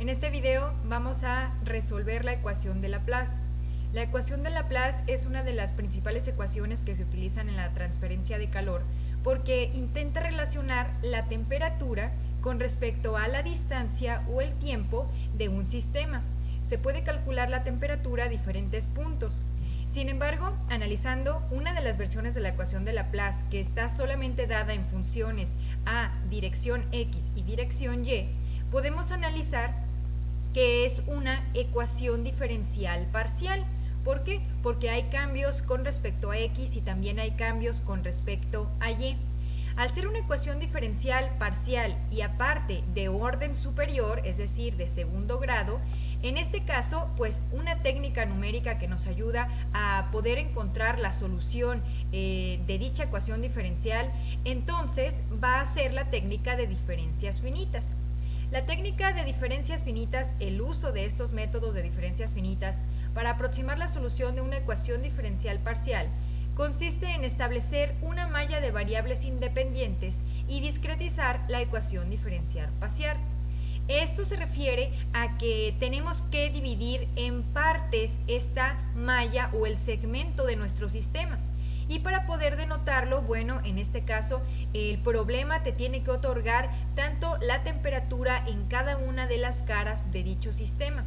En este video vamos a resolver la ecuación de Laplace. La ecuación de Laplace es una de las principales ecuaciones que se utilizan en la transferencia de calor porque intenta relacionar la temperatura con respecto a la distancia o el tiempo de un sistema. Se puede calcular la temperatura a diferentes puntos. Sin embargo, analizando una de las versiones de la ecuación de Laplace que está solamente dada en funciones a dirección X y dirección Y, podemos analizar que es una ecuación diferencial parcial. ¿Por qué? Porque hay cambios con respecto a X y también hay cambios con respecto a Y. Al ser una ecuación diferencial parcial y aparte de orden superior, es decir, de segundo grado, en este caso, pues una técnica numérica que nos ayuda a poder encontrar la solución de dicha ecuación diferencial, entonces va a ser la técnica de diferencias finitas. La técnica de diferencias finitas, el uso de estos métodos de diferencias finitas para aproximar la solución de una ecuación diferencial parcial, consiste en establecer una malla de variables independientes y discretizar la ecuación diferencial parcial. Esto se refiere a que tenemos que dividir en partes esta malla o el segmento de nuestro sistema. Y para poder denotarlo, bueno, en este caso, el problema te tiene que otorgar tanto la temperatura en cada una de las caras de dicho sistema.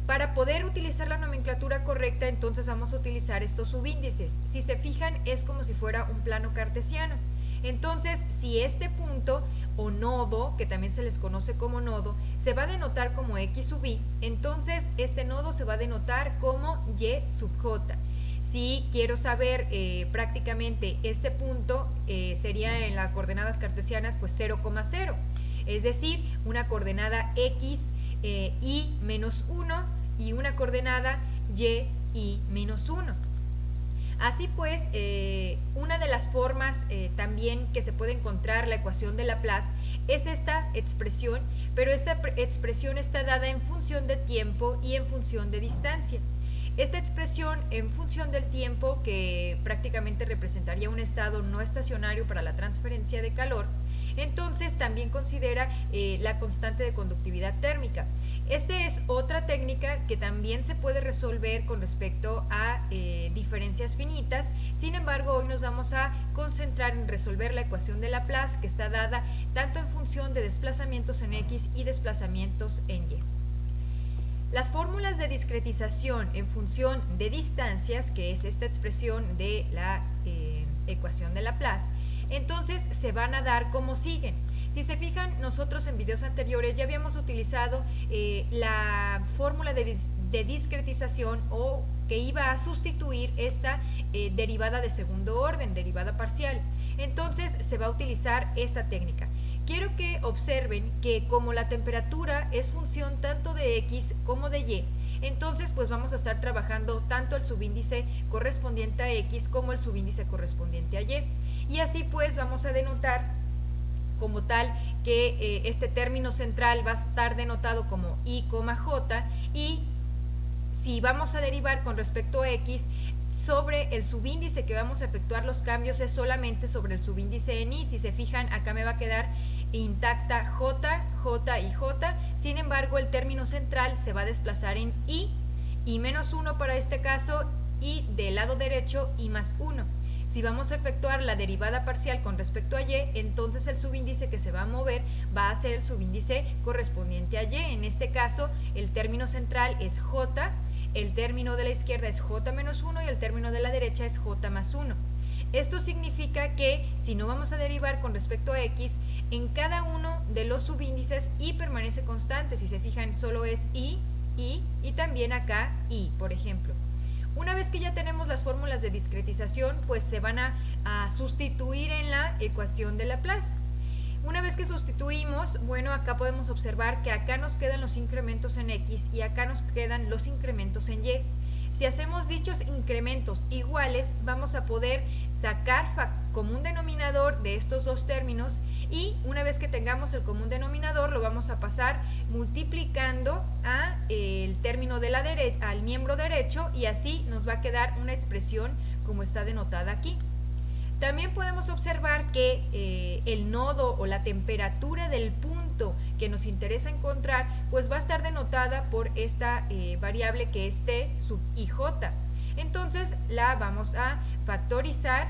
Para poder utilizar la nomenclatura correcta, entonces vamos a utilizar estos subíndices. Si se fijan, es como si fuera un plano cartesiano. Entonces, si este punto o nodo, que también se les conoce como nodo, se va a denotar como X sub Y, entonces este nodo se va a denotar como Y sub J. Si quiero saber prácticamente este punto, sería en las coordenadas cartesianas pues 0,0, es decir, una coordenada X, Y menos 1 y una coordenada Y menos 1. Así pues, una de las formas también que se puede encontrar la ecuación de Laplace es esta expresión, pero esta expresión está dada en función de tiempo y en función de distancia. Esta expresión en función del tiempo, que prácticamente representaría un estado no estacionario para la transferencia de calor, entonces también considera la constante de conductividad térmica. Esta es otra técnica que también se puede resolver con respecto a diferencias finitas. Sin embargo, hoy nos vamos a concentrar en resolver la ecuación de Laplace, que está dada tanto en función de desplazamientos en X y desplazamientos en Y. Las fórmulas de discretización en función de distancias, que es esta expresión de la ecuación de Laplace, entonces se van a dar como siguen. Si se fijan, nosotros en videos anteriores ya habíamos utilizado la fórmula de discretización o que iba a sustituir esta derivada de segundo orden, derivada parcial. Entonces se va a utilizar esta técnica. Quiero que observen que como la temperatura es función tanto de X como de Y, entonces pues vamos a estar trabajando tanto el subíndice correspondiente a X como el subíndice correspondiente a Y. Y así pues vamos a denotar como tal que este término central va a estar denotado como Y, J, y si vamos a derivar con respecto a X, sobre el subíndice que vamos a efectuar los cambios es solamente sobre el subíndice en Y. Si se fijan, acá me va a quedar intacta J, J y J, sin embargo el término central se va a desplazar en Y menos 1 para este caso, y del lado derecho Y más 1. Si vamos a efectuar la derivada parcial con respecto a Y, entonces el subíndice que se va a mover va a ser el subíndice correspondiente a Y. En este caso, el término central es J, el término de la izquierda es J menos 1 y el término de la derecha es J más 1. Esto significa que si no vamos a derivar con respecto a X, en cada uno de los subíndices Y permanece constante. Si se fijan, solo es Y y también acá Y, por ejemplo. Una vez que ya tenemos las fórmulas de discretización, pues se van a sustituir en la ecuación de Laplace. Una vez que sustituimos, bueno, acá podemos observar que acá nos quedan los incrementos en X y acá nos quedan los incrementos en Y. Si hacemos dichos incrementos iguales, vamos a poder sacar común denominador de estos dos términos, y una vez que tengamos el común denominador lo vamos a pasar multiplicando el término de al miembro derecho, y así nos va a quedar una expresión como está denotada aquí. También podemos observar que el nodo o la temperatura del punto punto que nos interesa encontrar, pues va a estar denotada por esta variable que es t sub ij. Entonces la vamos a factorizar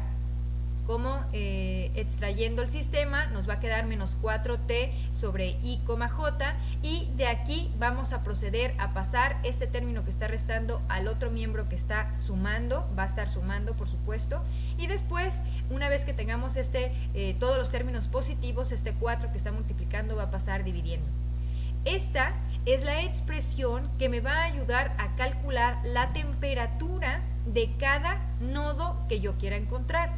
como extrayendo el sistema, nos va a quedar menos 4t sobre i, j, y de aquí vamos a proceder a pasar este término que está restando al otro miembro que está sumando, va a estar sumando por supuesto, y después, una vez que tengamos todos los términos positivos, este 4 que está multiplicando va a pasar dividiendo. Esta es la expresión que me va a ayudar a calcular la temperatura de cada nodo que yo quiera encontrar.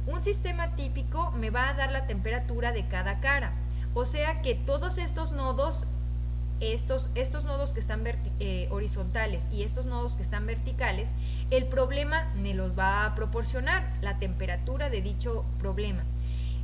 Un sistema típico me va a dar la temperatura de cada cara, o sea que todos estos nodos, estos nodos que están horizontales y estos nodos que están verticales, el problema me los va a proporcionar, la temperatura de dicho problema.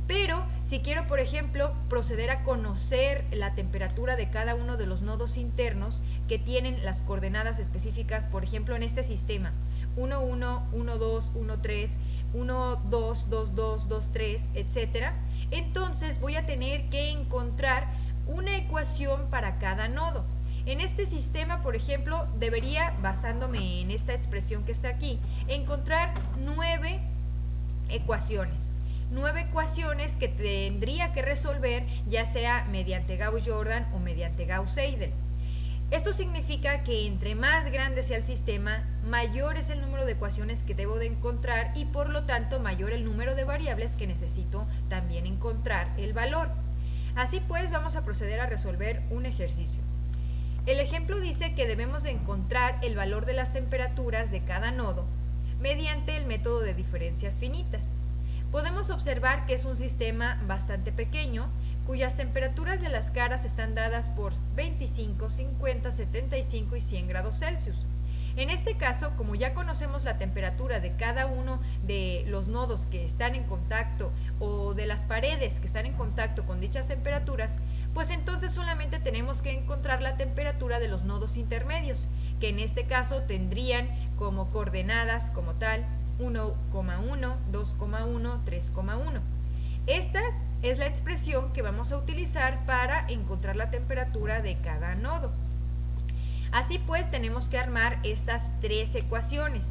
Pero si quiero, por ejemplo, proceder a conocer la temperatura de cada uno de los nodos internos que tienen las coordenadas específicas, por ejemplo, en este sistema, 1, 1, 1, 2, 1, 3, 1, 2, 2, 2, 2, 3, etc. Entonces voy a tener que encontrar una ecuación para cada nodo. En este sistema, por ejemplo, debería, basándome en esta expresión que está aquí, encontrar 9 ecuaciones. 9 ecuaciones que tendría que resolver ya sea mediante Gauss-Jordan o mediante Gauss-Seidel. Esto significa que entre más grande sea el sistema, mayor es el número de ecuaciones que debo de encontrar y por lo tanto mayor el número de variables que necesito también encontrar el valor. Así pues, vamos a proceder a resolver un ejercicio. El ejemplo dice que debemos de encontrar el valor de las temperaturas de cada nodo mediante el método de diferencias finitas. Podemos observar que es un sistema bastante pequeño, cuyas temperaturas de las caras están dadas por 25, 50, 75 y 100 grados Celsius. En este caso, como ya conocemos la temperatura de cada uno de los nodos que están en contacto o de las paredes que están en contacto con dichas temperaturas, pues entonces solamente tenemos que encontrar la temperatura de los nodos intermedios, que en este caso tendrían como coordenadas como tal 1,1, 2,1, 3,1. Esta es la expresión que vamos a utilizar para encontrar la temperatura de cada nodo. Así pues, tenemos que armar estas 3 ecuaciones.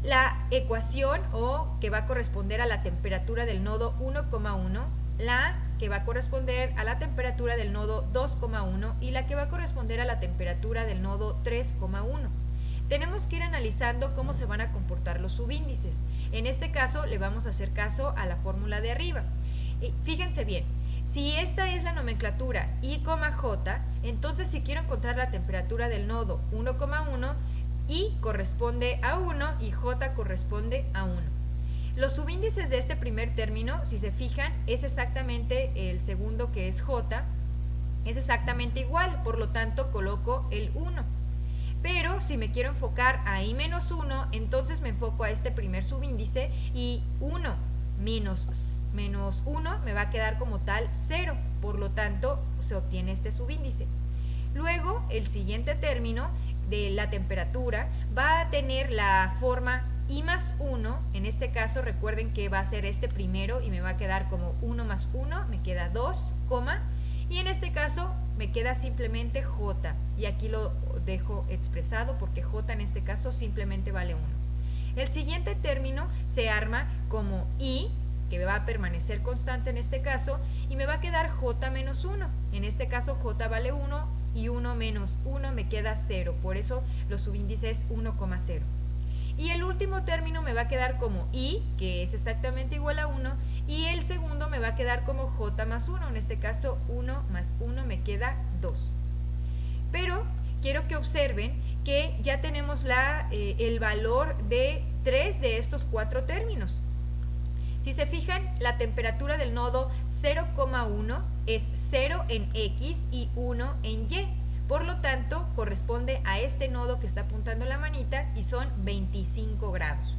La ecuación O, que va a corresponder a la temperatura del nodo 1,1, la A, que va a corresponder a la temperatura del nodo 2,1 y la que va a corresponder a la temperatura del nodo 3,1. Tenemos que ir analizando cómo se van a comportar los subíndices. En este caso, le vamos a hacer caso a la fórmula de arriba. Fíjense bien, si esta es la nomenclatura I, J, entonces si quiero encontrar la temperatura del nodo 1,1, I corresponde a 1 y J corresponde a 1. Los subíndices de este primer término, si se fijan, es exactamente el segundo que es J, es exactamente igual, por lo tanto coloco el 1. Pero si me quiero enfocar a I-1, entonces me enfoco a este primer subíndice y 1 menos 1 me va a quedar como tal 0, por lo tanto se obtiene este subíndice. Luego el siguiente término de la temperatura va a tener la forma I más 1, en este caso recuerden que va a ser este primero y me va a quedar como 1 más 1, me queda 2, y en este caso me queda simplemente J, y aquí lo dejo expresado porque J en este caso simplemente vale 1. El siguiente término se arma como I, que va a permanecer constante en este caso, y me va a quedar J menos 1. En este caso J vale 1 y 1 menos 1 me queda 0, por eso los subíndices 1,0. Y el último término me va a quedar como I, que es exactamente igual a 1, y el segundo me va a quedar como J más 1, en este caso 1 más 1 me queda 2. Pero quiero que observen que ya tenemos el valor de 3 de estos 4 términos. Si se fijan, la temperatura del nodo 0,1 es 0 en X y 1 en Y. Por lo tanto, corresponde a este nodo que está apuntando la manita y son 25 grados.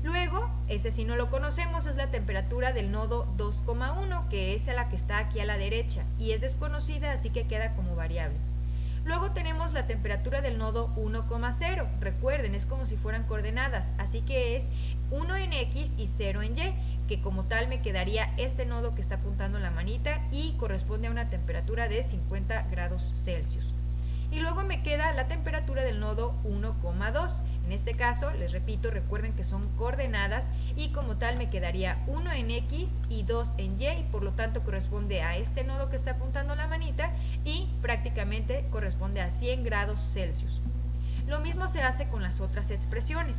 Luego, ese sí no lo conocemos, es la temperatura del nodo 2,1, que es la que está aquí a la derecha y es desconocida, así que queda como variable. Luego tenemos la temperatura del nodo 1,0. Recuerden, es como si fueran coordenadas, así que es 1 en X y 0 en Y, que como tal me quedaría este nodo que está apuntando la manita y corresponde a una temperatura de 50 grados Celsius. Y luego me queda la temperatura del nodo 1,2. En este caso, les repito, recuerden que son coordenadas y como tal me quedaría 1 en X y 2 en Y, y por lo tanto corresponde a este nodo que está apuntando la manita y prácticamente corresponde a 100 grados Celsius. Lo mismo se hace con las otras expresiones.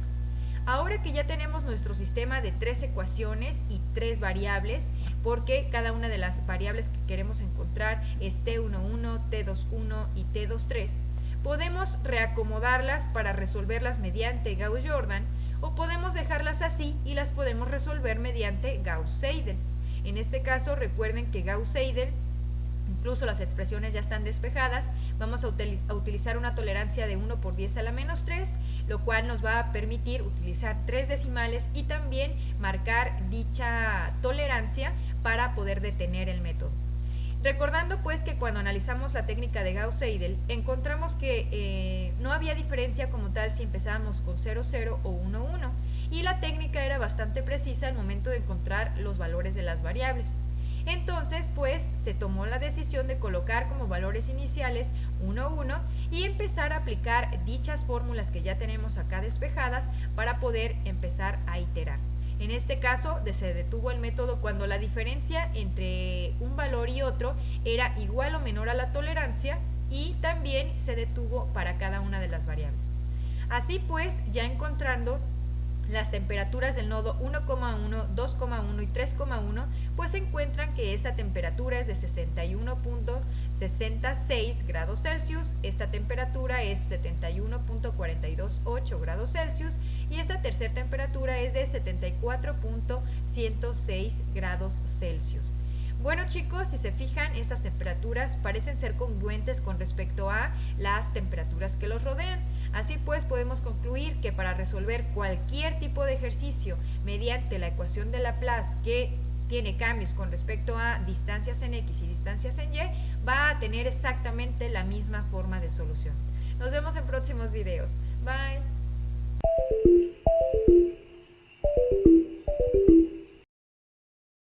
Ahora que ya tenemos nuestro sistema de 3 ecuaciones y 3 variables, porque cada una de las variables que queremos encontrar es T11, T21 y T23, podemos reacomodarlas para resolverlas mediante Gauss-Jordan o podemos dejarlas así y las podemos resolver mediante Gauss-Seidel. En este caso, recuerden que Gauss-Seidel, incluso las expresiones ya están despejadas, vamos a utilizar una tolerancia de 1 por 10 a la menos 3, lo cual nos va a permitir utilizar 3 decimales y también marcar dicha tolerancia para poder detener el método. Recordando pues que cuando analizamos la técnica de Gauss-Seidel encontramos que no había diferencia como tal si empezábamos con 0, 0 o 1, 1 y la técnica era bastante precisa al momento de encontrar los valores de las variables. Entonces pues se tomó la decisión de colocar como valores iniciales 1, 1 y empezar a aplicar dichas fórmulas que ya tenemos acá despejadas para poder empezar a iterar. En este caso se detuvo el método cuando la diferencia entre un valor y otro era igual o menor a la tolerancia y también se detuvo para cada una de las variables. Así pues, ya encontrando las temperaturas del nodo 1,1, 2,1 y 3,1, pues se encuentran que esta temperatura es de 61.66 grados Celsius, esta temperatura es 71.428 grados Celsius y esta tercera temperatura es de 74.106 grados Celsius. Bueno chicos, si se fijan, estas temperaturas parecen ser congruentes con respecto a las temperaturas que los rodean. Así pues, podemos concluir que para resolver cualquier tipo de ejercicio mediante la ecuación de Laplace que tiene cambios con respecto a distancias en X y distancias en Y, va a tener exactamente la misma forma de solución. Nos vemos en próximos videos. Bye.